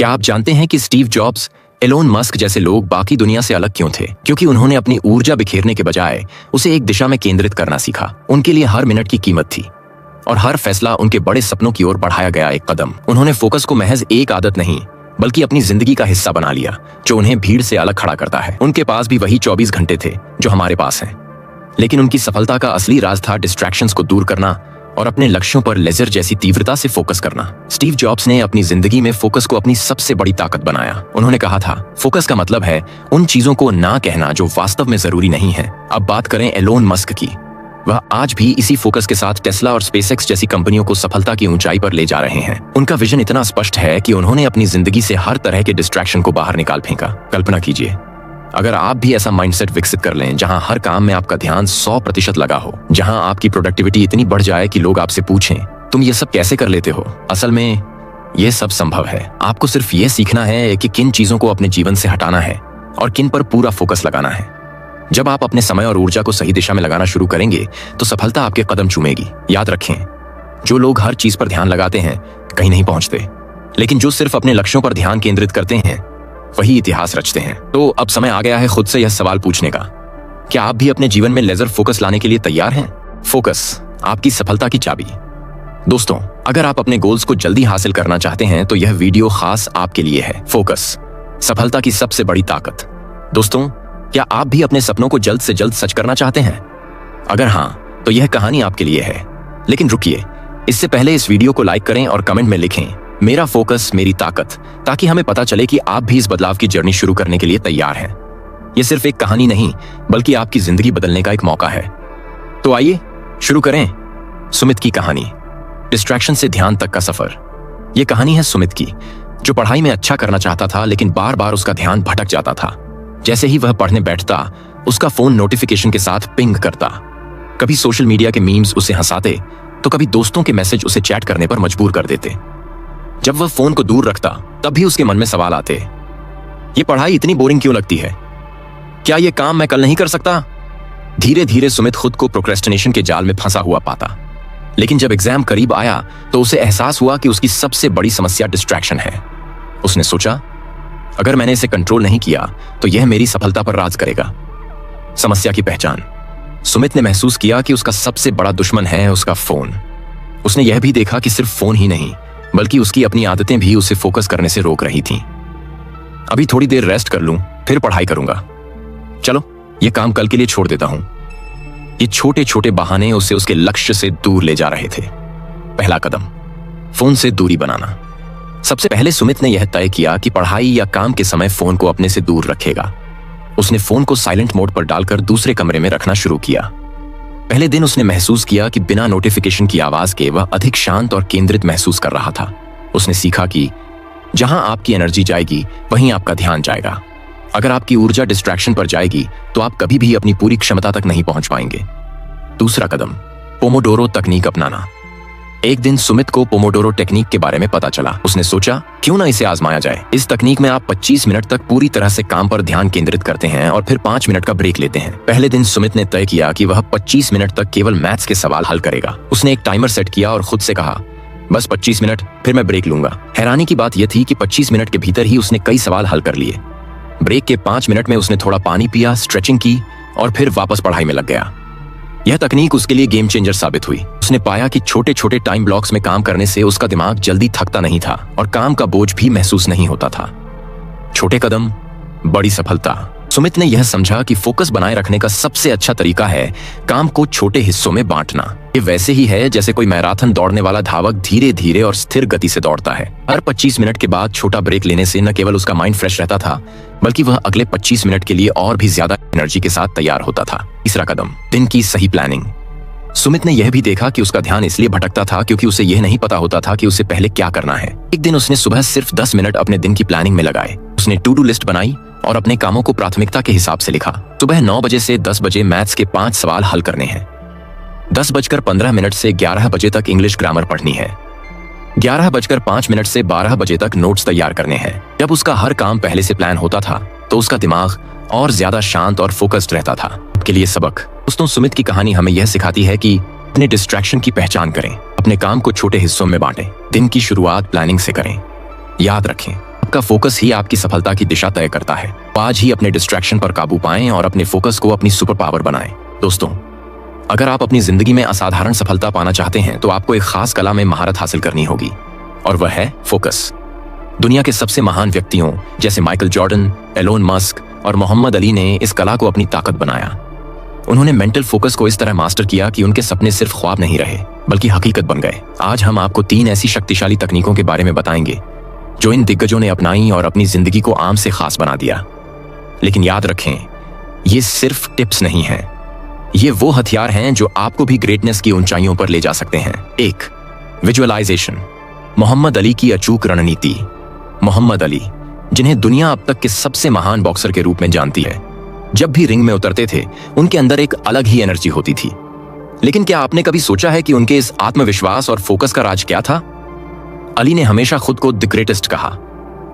क्या आप जानते हैं कि स्टीव जॉब्स, एलोन मस्क जैसे लोग बाकी दुनिया से अलग क्यों थे? क्योंकि उन्होंने अपनी ऊर्जा बिखेरने के बजाय उसे एक दिशा में केंद्रित करना सीखा। उनके लिए हर मिनट की कीमत थी और हर फैसला उनके बड़े सपनों की ओर बढ़ाया गया एक कदम। उन्होंने फोकस को महज एक आदत नहीं बल्कि अपनी जिंदगी का हिस्सा बना लिया, जो उन्हें भीड़ से अलग खड़ा करता है। उनके पास भी वही 24 घंटे थे जो हमारे पास हैं, लेकिन उनकी सफलता का असली राज था डिस्ट्रैक्शंस को दूर करना और अपने लक्ष्यों पर लेजर जैसी तीव्रता से फोकस करना। स्टीव जॉब्स ने अपनी जिंदगी में फोकस को अपनी सबसे बड़ी ताकत बनाया। उन्होंने कहा था, फोकस का मतलब है उन चीजों को ना कहना जो वास्तव में जरूरी नहीं है। अब बात करें एलोन मस्क की। वह आज भी इसी फोकस के साथ टेस्ला और स्पेसएक्स जैसी कंपनियों को सफलता की ऊंचाई पर ले जा रहे हैं। उनका विजन इतना स्पष्ट है कि उन्होंने अपनी जिंदगी से हर तरह के डिस्ट्रैक्शन को बाहर निकाल फेंका। कल्पना कीजिए, अगर आप भी ऐसा माइंडसेट विकसित कर लें जहां हर काम में आपका ध्यान 100% लगा हो, जहां आपकी प्रोडक्टिविटी इतनी बढ़ जाए कि लोग आपसे पूछें, तुम ये सब कैसे कर लेते हो? असल में ये सब संभव है। आपको सिर्फ ये सीखना है कि किन चीजों को अपने जीवन से हटाना है और किन पर पूरा फोकस लगाना है। जब आप अपने समय और ऊर्जा को सही दिशा में लगाना शुरू करेंगे तो सफलता आपके कदम चूमेगी। याद रखें, जो लोग हर चीज पर ध्यान लगाते हैं कहीं नहीं पहुंचते, लेकिन जो सिर्फ अपने लक्ष्यों पर ध्यान केंद्रित करते हैं वही इतिहास रचते हैं। तो अब समय आ गया है खुद से यह सवाल पूछने का, क्या आप भी अपने जीवन में लेजर फोकस लाने के लिए तैयार हैं? फोकस आपकी सफलता की चाबी। दोस्तों, अगर आप अपने गोल्स को जल्दी हासिल करना चाहते हैं तो यह वीडियो खास आपके लिए है। फोकस, सफलता की सबसे बड़ी ताकत। दोस्तों, क्या आप भी अपने सपनों को जल्द से जल्द सच करना चाहते हैं? अगर हाँ, तो यह कहानी आपके लिए है। लेकिन रुकिए, इससे पहले इस वीडियो को लाइक करें और कमेंट में लिखें, मेरा फोकस मेरी ताकत, ताकि हमें पता चले कि आप भी इस बदलाव की जर्नी शुरू करने के लिए तैयार हैं। यह सिर्फ एक कहानी नहीं बल्कि आपकी जिंदगी बदलने का एक मौका है। तो आइए शुरू करें। सुमित की कहानी, डिस्ट्रैक्शन से ध्यान तक का सफर। यह कहानी है सुमित की, जो पढ़ाई में अच्छा करना चाहता था लेकिन बार बार उसका ध्यान भटक जाता था। जैसे ही वह पढ़ने बैठता, उसका फोन नोटिफिकेशन के साथ पिंग करता। कभी सोशल मीडिया के मीम्स उसे हंसाते तो कभी दोस्तों के मैसेज उसे चैट करने पर मजबूर कर देते। जब वह फोन को दूर रखता तब भी उसके मन में सवाल आते, ये पढ़ाई इतनी बोरिंग क्यों लगती है? क्या ये काम मैं कल नहीं कर सकता? धीरे धीरे सुमित खुद को प्रोक्रेस्टिनेशन के जाल में फंसा हुआ पाता। लेकिन जब एग्जाम करीब आया तो उसे एहसास हुआ कि उसकी सबसे बड़ी समस्या डिस्ट्रैक्शन है। उसने सोचा, अगर मैंने इसे कंट्रोल नहीं किया तो यह मेरी सफलता पर राज करेगा। समस्या की पहचान। सुमित ने महसूस किया कि उसका सबसे बड़ा दुश्मन है उसका फोन। उसने यह भी देखा कि सिर्फ फोन ही नहीं बल्कि उसकी अपनी आदतें भी उसे फोकस करने से रोक रही थीं। अभी थोड़ी देर रेस्ट कर लूं, फिर पढ़ाई करूंगा। चलो, यह काम कल के लिए छोड़ देता हूं। ये छोटे छोटे बहाने उसे उसके लक्ष्य से दूर ले जा रहे थे। पहला कदम, फोन से दूरी बनाना। सबसे पहले सुमित ने यह तय किया कि पढ़ाई या काम के समय फोन को अपने से दूर रखेगा। उसने फोन को साइलेंट मोड पर डालकर दूसरे कमरे में रखना शुरू किया। पहले दिन उसने महसूस किया कि बिना नोटिफिकेशन की आवाज के वह अधिक शांत और केंद्रित महसूस कर रहा था। उसने सीखा कि जहां आपकी एनर्जी जाएगी वहीं आपका ध्यान जाएगा। अगर आपकी ऊर्जा डिस्ट्रैक्शन पर जाएगी तो आप कभी भी अपनी पूरी क्षमता तक नहीं पहुंच पाएंगे। दूसरा कदम, पोमोडोरो तकनीक अपनाना। एक दिन सुमित को पोमोडोरो टेक्निक के बारे में पता चला। उसने सोचा, क्यों ना इसे आजमाया जाए। इस तकनीक में आप 25 मिनट तक पूरी तरह से काम पर ध्यान केंद्रित करते हैं और फिर 5 मिनट का ब्रेक लेते हैं। पहले दिन सुमित ने तय किया कि वह 25 मिनट तक केवल मैथ्स के सवाल हल करेगा। उसने एक टाइमर सेट किया और खुद से कहा, बस 25 मिनट, फिर मैं ब्रेक लूंगा। हैरानी की बात यह थी कि 25 मिनट के भीतर ही उसने कई सवाल हल कर लिए। ब्रेक के 5 मिनट में उसने थोड़ा पानी पिया, स्ट्रेचिंग की और फिर वापस पढ़ाई में लग गया। यह तकनीक उसके लिए गेम चेंजर साबित हुई। उसने पाया कि छोटे छोटे टाइम ब्लॉक्स में काम करने से उसका दिमाग जल्दी थकता नहीं था और काम का बोझ भी महसूस नहीं होता था। छोटे कदम, बड़ी सफलता। सुमित ने यह समझा कि फोकस बनाए रखने का सबसे अच्छा तरीका है काम को छोटे हिस्सों में बांटना। ये वैसे ही है जैसे कोई मैराथन दौड़ने वाला धावक धीरे धीरे और स्थिर गति से दौड़ता है। हर 25 मिनट के बाद छोटा ब्रेक लेने से न केवल उसका माइंड फ्रेश रहता था बल्कि वह अगले 25 मिनट के लिए और भी ज्यादा एनर्जी के साथ तैयार होता था। तीसरा कदम, दिन की सही प्लानिंग। सुमित ने यह भी देखा कि उसका ध्यान इसलिए भटकता था क्योंकि उसे यह नहीं पता होता था कि उसे पहले क्या करना है। एक दिन उसने सुबह सिर्फ 10 मिनट अपने दिन की प्लानिंग में लगाए। उसने टू डू लिस्ट बनाई और अपने कामों को प्राथमिकता के हिसाब से लिखा। सुबह 9 बजे से 10 बजे मैथ्स के 5 सवाल हल करने हैं। 10:15 से 11 बजे तक इंग्लिश ग्रामर पढ़नी है। 11:05 से 12 बजे तक नोट्स तैयार करने हैं। जब उसका हर काम पहले से प्लान होता था तो उसका दिमाग और ज्यादा शांत और फोकस्ड रहता था। के लिए सबक। दोस्तों, सुमित की कहानी हमें यह सिखाती है कि अपने डिस्ट्रैक्शन की पहचान करें, अपने काम को छोटे हिस्सों में बांटें, दिन की शुरुआत प्लानिंग से करें। याद रखें, आपका फोकस ही आपकी सफलता की दिशा तय करता है। आज ही अपने डिस्ट्रैक्शन पर काबू पाएं और अपने फोकस को अपनी सुपर पावर बनाएं। दोस्तों, अगर आप अपनी जिंदगी में असाधारण सफलता पाना चाहते हैं तो आपको एक खास कला में महारत हासिल करनी होगी, और वह है फोकस। दुनिया के सबसे महान व्यक्तियों जैसे माइकल जॉर्डन, एलोन मस्क और मोहम्मद अली ने इस कला को अपनी ताकत बनाया। उन्होंने मेंटल फोकस को इस तरह मास्टर किया कि उनके सपने सिर्फ ख्वाब नहीं रहे बल्कि हकीकत बन गए। आज हम आपको 3 ऐसी शक्तिशाली तकनीकों के बारे में बताएंगे जो इन दिग्गजों ने अपनाई और अपनी जिंदगी को आम से खास बना दिया। लेकिन याद रखें, ये सिर्फ टिप्स नहीं हैं, ये वो हथियार हैं जो आपको भी ग्रेटनेस की ऊंचाइयों पर ले जा सकते हैं। 1. विजुअलाइजेशन। मोहम्मद अली की अचूक रणनीति। मोहम्मद अली, जिन्हें दुनिया अब तक के सबसे महान बॉक्सर के रूप में जानती है, जब भी रिंग में उतरते थे उनके अंदर एक अलग ही एनर्जी होती थी। लेकिन क्या आपने कभी सोचा है कि उनके इस आत्मविश्वास और फोकस का राज क्या था? अली ने हमेशा खुद को द ग्रेटेस्ट कहा।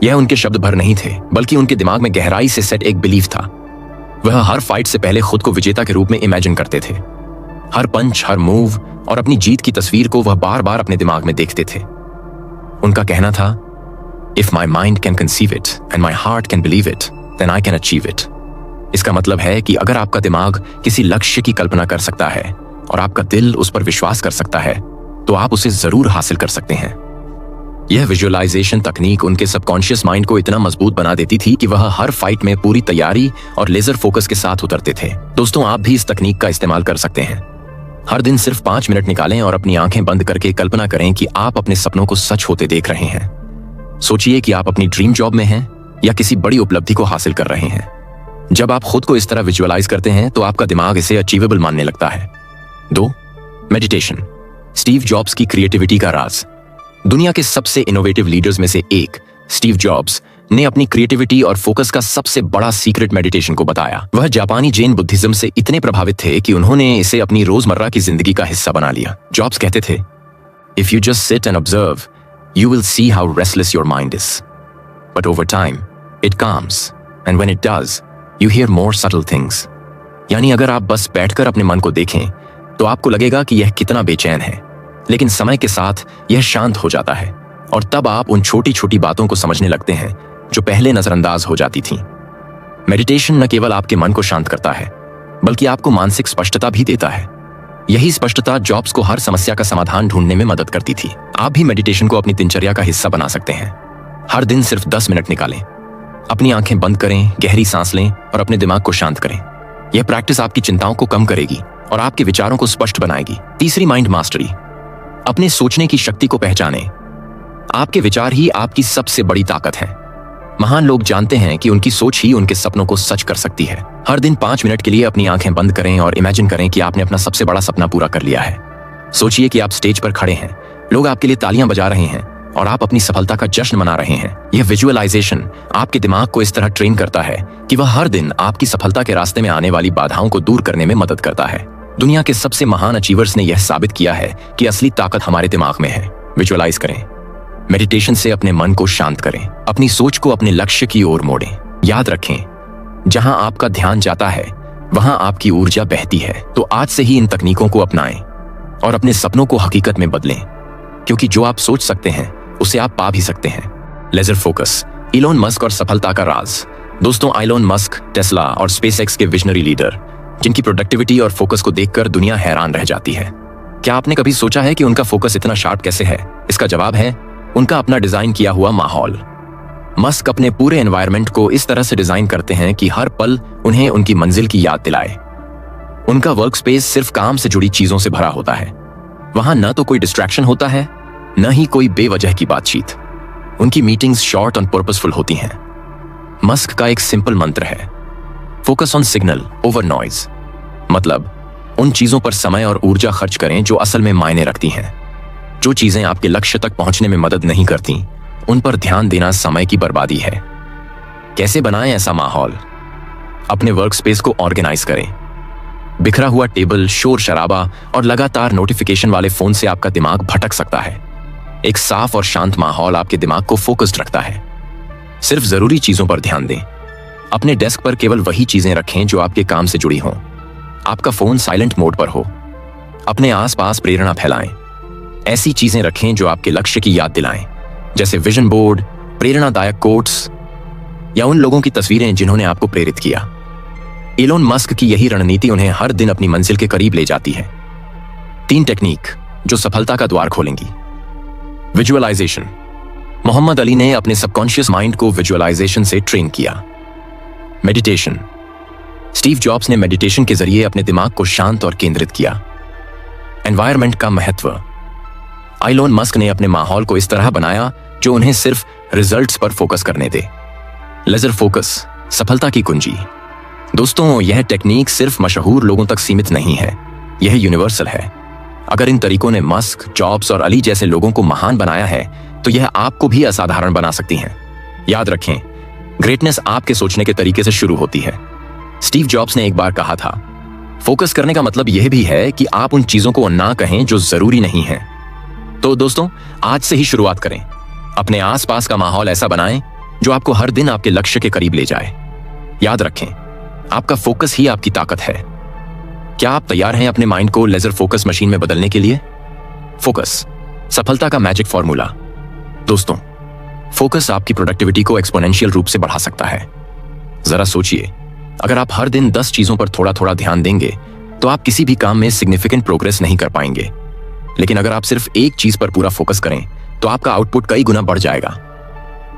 यह उनके शब्द भर नहीं थे, बल्कि उनके दिमाग में गहराई से सेट एक बिलीफ था। वह हर फाइट से पहले खुद को विजेता के रूप में इमेजिन करते थे। हर पंच, हर मूव और अपनी जीत की तस्वीर को वह बार बार अपने दिमाग में देखते थे। उनका कहना था, if my mind can conceive it and my heart can believe it, then I can achieve it. इसका मतलब है कि अगर आपका दिमाग किसी लक्ष्य की कल्पना कर सकता है और आपका दिल उस पर विश्वास कर सकता है, तो आप उसे जरूर हासिल कर सकते हैं। यह विजुअलाइजेशन तकनीक उनके सबकॉन्शियस माइंड को इतना मजबूत बना देती थी कि वह हर फाइट में पूरी तैयारी और लेजर फोकस के साथ उतरते थे। दोस्तों, आप भी इस तकनीक का इस्तेमाल कर सकते हैं। हर दिन सिर्फ 5 मिनट निकालें और अपनी आंखें बंद करके कल्पना करें कि आप अपने सपनों को सच होते देख रहे हैं। सोचिए कि आप अपनी ड्रीम जॉब में हैं या किसी बड़ी उपलब्धि को हासिल कर रहे हैं। जब आप खुद को इस तरह विजुअलाइज करते हैं तो आपका दिमाग इसे अचीवेबल मानने लगता है। 2. मेडिटेशन। स्टीव जॉब्स की क्रिएटिविटी का राज। दुनिया के सबसे इनोवेटिव लीडर्स में से एक स्टीव जॉब्स ने अपनी क्रिएटिविटी और फोकस का सबसे बड़ा सीक्रेट मेडिटेशन को बताया। वह जापानी जैन बुद्धिज्म से इतने प्रभावित थे कि उन्होंने इसे अपनी रोजमर्रा की जिंदगी का हिस्सा बना लिया। जॉब्स कहते थे, if you just sit and observe, you will see how restless your mind is, but over time it calms, and when it does, you here more subtle things. यानी अगर आप बस बैठकर अपने मन को देखें तो आपको लगेगा कि यह कितना बेचैन है, लेकिन समय के साथ यह शांत हो जाता है और तब आप उन छोटी छोटी बातों को समझने लगते हैं जो पहले नजरअंदाज हो जाती थीं। मेडिटेशन न केवल आपके मन को शांत करता है, बल्कि आपको मानसिक स्पष्टता भी देता है। यही स्पष्टता जॉब्स को हर समस्या का समाधान ढूंढने में मदद करती थी। आप भी मेडिटेशन को अपनी दिनचर्या का हिस्सा बना सकते हैं। हर दिन सिर्फ 10 मिनट निकालें, अपनी आंखें बंद करें, गहरी सांस लें और अपने दिमाग को शांत करें। यह प्रैक्टिस आपकी चिंताओं को कम करेगी और आपके विचारों को स्पष्ट बनाएगी। 3. Mind mastery. अपने सोचने की शक्ति को पहचानें। आपके विचार ही आपकी सबसे बड़ी ताकत है। महान लोग जानते हैं कि उनकी सोच ही उनके सपनों को सच कर सकती है। हर दिन 5 मिनट के लिए अपनी आंखें बंद करें और इमेजिन करें कि आपने अपना सबसे बड़ा सपना पूरा कर लिया है। सोचिए कि आप स्टेज पर खड़े हैं, लोग आपके लिए तालियां बजा रहे हैं और आप अपनी सफलता का जश्न मना रहे हैं। यह विजुअलाइजेशन आपके दिमाग को इस तरह ट्रेन करता है कि वह हर दिन आपकी सफलता के रास्ते में आने वाली बाधाओं को दूर करने में मदद करता है। दुनिया के सबसे महान अचीवर्स ने यह साबित किया है कि असली ताकत हमारे दिमाग में है। विजुअलाइज करें, मेडिटेशन से अपने मन को शांत करें, अपनी सोच को अपने लक्ष्य की ओर मोड़ें। याद रखें, जहां आपका ध्यान जाता है वहां आपकी ऊर्जा बहती है। तो आज से ही इन तकनीकों को अपनाएं और अपने सपनों को हकीकत में बदलें, क्योंकि जो आप सोच सकते हैं उसे आप पा भी सकते हैं। Laser focus. इलोन मस्क और सफलता का राज। दोस्तों, इलोन मस्क, टेस्ला और स्पेसएक्स के विजनरी लीडर, जिनकी प्रोडक्टिविटी और फोकस को देखकर दुनिया हैरान रह जाती है। क्या आपने कभी सोचा है कि उनका फोकस इतना शार्प कैसे है? इसका जवाब है उनका अपना डिजाइन किया हुआ माहौल। मस्क अपने पूरे एनवायरनमेंट को इस तरह से डिजाइन करते हैं कि हर पल उन्हें उनकी मंजिल की याद दिलाए। उनका वर्क स्पेस सिर्फ काम से जुड़ी चीजों से भरा होता है। वहां न तो कोई डिस्ट्रैक्शन होता है, न ही कोई बेवजह की बातचीत। उनकी मीटिंग्स शॉर्ट और पर्पसफुल होती हैं। मस्क का एक सिंपल मंत्र है, focus on signal over noise. मतलब, उन चीजों पर समय और ऊर्जा खर्च करें जो असल में मायने रखती हैं। जो चीजें आपके लक्ष्य तक पहुंचने में मदद नहीं करती, उन पर ध्यान देना समय की बर्बादी है। कैसे बनाएं ऐसा माहौल? अपने वर्क स्पेस को ऑर्गेनाइज करें। बिखरा हुआ टेबल, शोर शराबा और लगातार नोटिफिकेशन वाले फोन से आपका दिमाग भटक सकता है। एक साफ और शांत माहौल आपके दिमाग को फोकस्ड रखता है। सिर्फ जरूरी चीजों पर ध्यान दें। अपने डेस्क पर केवल वही चीजें रखें जो आपके काम से जुड़ी हों। आपका फोन साइलेंट मोड पर हो। अपने आसपास प्रेरणा फैलाएं। ऐसी चीजें रखें जो आपके लक्ष्य की याद दिलाएं, जैसे विजन बोर्ड, प्रेरणादायक कोट्स या उन लोगों की तस्वीरें जिन्होंने आपको प्रेरित किया। एलोन मस्क की यही रणनीति उन्हें हर दिन अपनी मंजिल के करीब ले जाती है। 3 टेक्निक जो सफलता का द्वार खोलेंगी। विजुअलाइजेशन। मोहम्मद अली ने अपने सबकॉन्शियस माइंड को विजुअलाइजेशन से ट्रेन किया। मेडिटेशन। स्टीव जॉब्स ने मेडिटेशन के जरिए अपने दिमाग को शांत और केंद्रित किया। एनवायरनमेंट का महत्व। एलोन मस्क ने अपने माहौल को इस तरह बनाया जो उन्हें सिर्फ रिजल्ट्स पर फोकस करने दे। लेजर फोकस, सफलता की कुंजी। दोस्तों, यह टेक्निक सिर्फ मशहूर लोगों तक सीमित नहीं है, यह यूनिवर्सल है। अगर इन तरीकों ने मस्क, जॉब्स और अली जैसे लोगों को महान बनाया है, तो यह आपको भी असाधारण बना सकती हैं। याद रखें, ग्रेटनेस आपके सोचने के तरीके से शुरू होती है। स्टीव जॉब्स ने एक बार कहा था, फोकस करने का मतलब यह भी है कि आप उन चीजों को ना कहें जो जरूरी नहीं है। तो दोस्तों, आज से ही शुरुआत करें। अपने आसपास का माहौल ऐसा बनाएं जो आपको हर दिन आपके लक्ष्य के करीब ले जाए। याद रखें, आपका फोकस ही आपकी ताकत है। क्या आप तैयार हैं अपने माइंड को लेजर फोकस मशीन में बदलने के लिए? फोकस, सफलता का मैजिक फॉर्मूला। दोस्तों, फोकस आपकी प्रोडक्टिविटी को एक्सपोनेंशियल रूप से बढ़ा सकता है। जरा सोचिए, अगर आप हर दिन 10 चीजों पर थोड़ा थोड़ा ध्यान देंगे तो आप किसी भी काम में सिग्निफिकेंट प्रोग्रेस नहीं कर पाएंगे। लेकिन अगर आप सिर्फ एक चीज पर पूरा फोकस करें तो आपका आउटपुट कई गुना बढ़ जाएगा।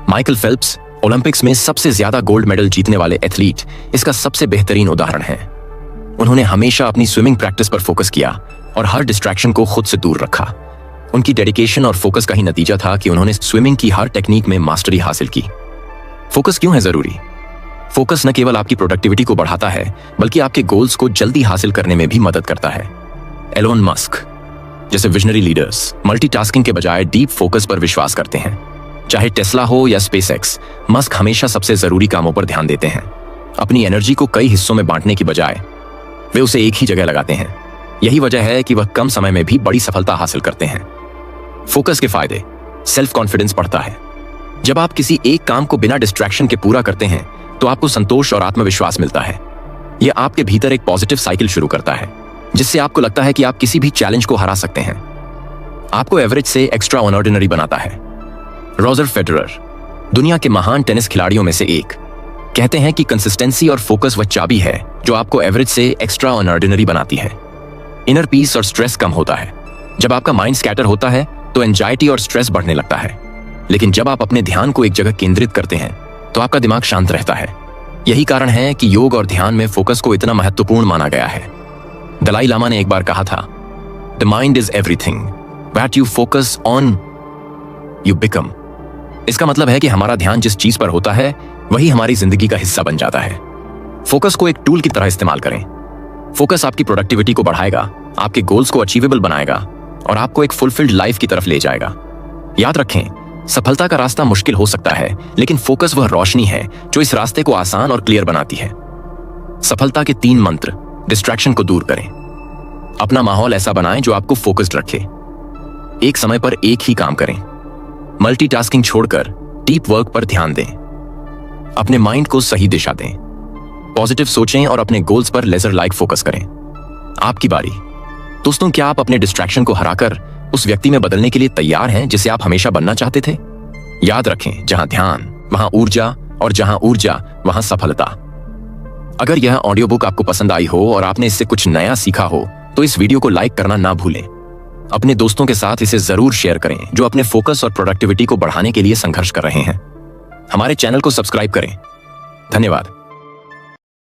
माइकल फेल्प्स, ओलंपिक्स में सबसे ज्यादा गोल्ड मेडल जीतने वाले एथलीट, इसका सबसे बेहतरीन उदाहरण है। उन्होंने हमेशा अपनी स्विमिंग प्रैक्टिस पर फोकस किया और हर डिस्ट्रैक्शन को खुद से दूर रखा। उनकी डेडिकेशन और फोकस का ही नतीजा था कि उन्होंने स्विमिंग की हर टेक्निक में मास्टरी हासिल की। फोकस क्यों है जरूरी? फोकस न केवल आपकी प्रोडक्टिविटी को बढ़ाता है, बल्कि आपके गोल्स को जल्दी हासिल करने में भी मदद करता है। एलोन मस्क जैसे विजनरी लीडर्स मल्टीटास्किंग के बजाय डीप फोकस पर विश्वास करते हैं। चाहे टेस्ला हो या स्पेसएक्स, मस्क हमेशा सबसे जरूरी कामों पर ध्यान देते हैं। अपनी एनर्जी को कई हिस्सों में बांटने की बजाय वे उसे एक ही जगह लगाते हैं। यही वजह है कि वह कम समय में भी बड़ी सफलता हासिल करते हैं। फोकस के फायदे। सेल्फ कॉन्फिडेंस बढ़ता है। जब आप किसी एक काम को बिना डिस्ट्रैक्शन के पूरा करते हैं तो आपको संतोष और आत्मविश्वास मिलता है। यह आपके भीतर एक पॉजिटिव साइकिल शुरू करता है, जिससे आपको लगता है कि आप किसी भी चैलेंज को हरा सकते हैं। आपको एवरेज से एक्स्ट्रा ऑर्डिनरी बनाता है। रॉजर फेडरर, दुनिया के महान टेनिस खिलाड़ियों में से एक, कहते हैं कि कंसिस्टेंसी और फोकस वह चाबी है जो आपको एवरेज से एक्स्ट्रा ऑर्डिनरी बनाती है। इनर पीस और स्ट्रेस कम होता है। जब आपका माइंड स्कैटर होता है तो एंजाइटी और स्ट्रेस बढ़ने लगता है, लेकिन जब आप अपने ध्यान को एक जगह केंद्रित करते हैं तो आपका दिमाग शांत रहता है। यही कारण है कि योग और ध्यान में फोकस को इतना महत्वपूर्ण माना गया है। दलाई लामा ने एक बार कहा था, the mind is everything, what you focus on you become. इसका मतलब है कि हमारा ध्यान जिस चीज पर होता है वही हमारी जिंदगी का हिस्सा बन जाता है। फोकस को एक टूल की तरह इस्तेमाल करें। फोकस आपकी प्रोडक्टिविटी को बढ़ाएगा, आपके गोल्स को अचीवेबल बनाएगा और आपको एक फुलफिल्ड लाइफ की तरफ ले जाएगा। याद रखें, सफलता का रास्ता मुश्किल हो सकता है, लेकिन फोकस वह रोशनी है जो इस रास्ते को आसान और क्लियर बनाती है। सफलता के 3 मंत्र। डिस्ट्रैक्शन को दूर करें। अपना माहौल ऐसा बनाएं जो आपको फोकस्ड रखे। एक समय पर एक ही काम करें। मल्टीटास्किंग छोड़कर डीप वर्क पर ध्यान दें। अपने माइंड को सही दिशा दें। पॉजिटिव सोचें और अपने गोल्स पर लेजर लाइक फोकस करें। आपकी बारी। दोस्तों, क्या आप अपने डिस्ट्रैक्शन को हराकर उस व्यक्ति में बदलने के लिए तैयार हैं जिसे आप हमेशा बनना चाहते थे? याद रखें, जहां ध्यान वहां ऊर्जा, और जहां ऊर्जा वहां सफलता। अगर यह ऑडियो बुक आपको पसंद आई हो और आपने इससे कुछ नया सीखा हो तो इस वीडियो को लाइक करना ना भूलें। अपने दोस्तों के साथ इसे जरूर शेयर करें जो अपने फोकस और प्रोडक्टिविटी को बढ़ाने के लिए संघर्ष कर रहे हैं। हमारे चैनल को सब्सक्राइब करें। धन्यवाद।